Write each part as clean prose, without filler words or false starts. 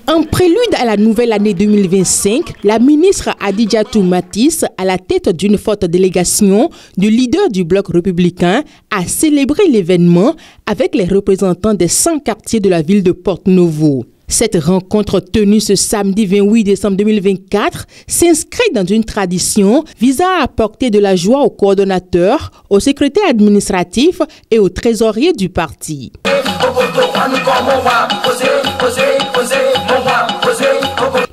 En prélude à la nouvelle année 2025, la ministre Adijatou Matisse, à la tête d'une forte délégation du leader du bloc républicain, a célébré l'événement avec les représentants des 100 quartiers de la ville de Porto-Novo. Cette rencontre tenue ce samedi 28 décembre 2024 s'inscrit dans une tradition visant à apporter de la joie aux coordonnateurs, aux secrétaires administratifs et aux trésoriers du parti.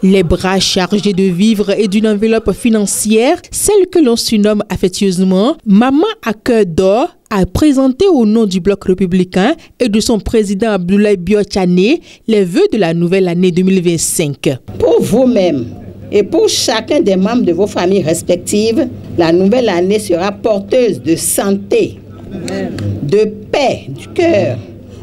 Les bras chargés de vivres et d'une enveloppe financière, celle que l'on surnomme affectueusement Maman à cœur d'or, a présenté au nom du bloc républicain et de son président Abdoulaye Biotchane les vœux de la nouvelle année 2025. Pour vous-même et pour chacun des membres de vos familles respectives, la nouvelle année sera porteuse de santé, de paix du cœur,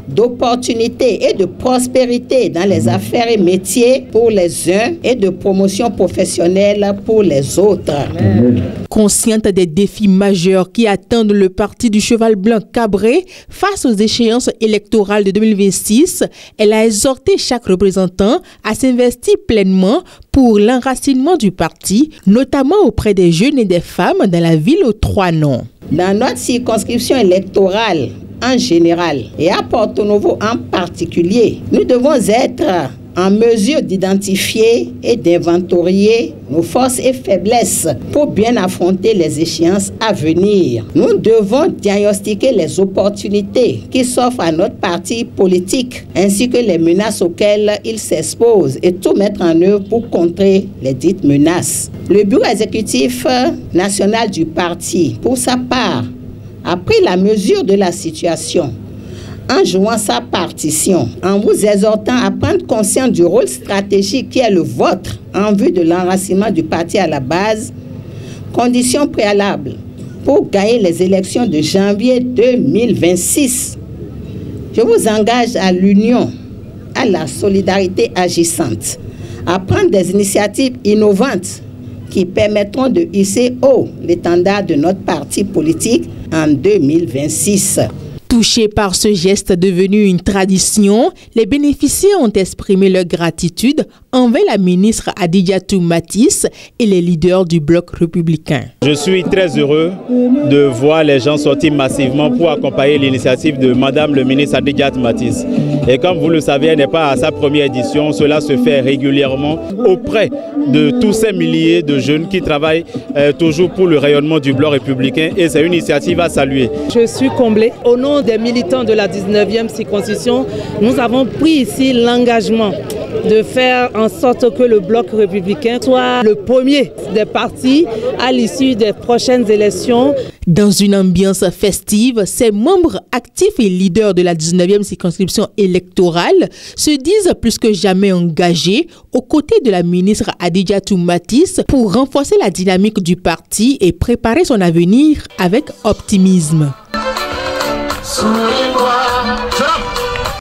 d'opportunités et de prospérité dans les affaires et métiers pour les uns et de promotion professionnelle pour les autres. Consciente des défis majeurs qui attendent le parti du cheval blanc cabré face aux échéances électorales de 2026, elle a exhorté chaque représentant à s'investir pleinement pour l'enracinement du parti, notamment auprès des jeunes et des femmes dans la ville aux 3 noms. Dans notre circonscription électorale, en général et à Porto-Novo en particulier, nous devons être en mesure d'identifier et d'inventorier nos forces et faiblesses pour bien affronter les échéances à venir. Nous devons diagnostiquer les opportunités qui s'offrent à notre parti politique ainsi que les menaces auxquelles il s'expose et tout mettre en œuvre pour contrer les dites menaces. Le bureau exécutif national du parti, pour sa part, a pris la mesure de la situation en jouant sa partition, en vous exhortant à prendre conscience du rôle stratégique qui est le vôtre en vue de l'enracinement du parti à la base, condition préalable pour gagner les élections de janvier 2026. Je vous engage à l'union, à la solidarité agissante, à prendre des initiatives innovantes qui permettront de hisser haut l'étendard de notre parti politique en 2026. Touchés par ce geste devenu une tradition, les bénéficiaires ont exprimé leur gratitude envers la ministre Adijatou Matisse et les leaders du bloc républicain. Je suis très heureux de voir les gens sortir massivement pour accompagner l'initiative de Madame le ministre Adijatou Matisse. Et comme vous le savez, elle n'est pas à sa première édition. Cela se fait régulièrement auprès de tous ces milliers de jeunes qui travaillent toujours pour le rayonnement du bloc républicain. Et c'est une initiative à saluer. Je suis comblé. Au nom des militants de la 19e circonscription, nous avons pris ici l'engagement de faire en sorte que le bloc républicain soit le premier des partis à l'issue des prochaines élections. Dans une ambiance festive, ces membres actifs et leaders de la 19e circonscription électorale se disent plus que jamais engagés aux côtés de la ministre Adijatou Matisse pour renforcer la dynamique du parti et préparer son avenir avec optimisme. Souris-moi.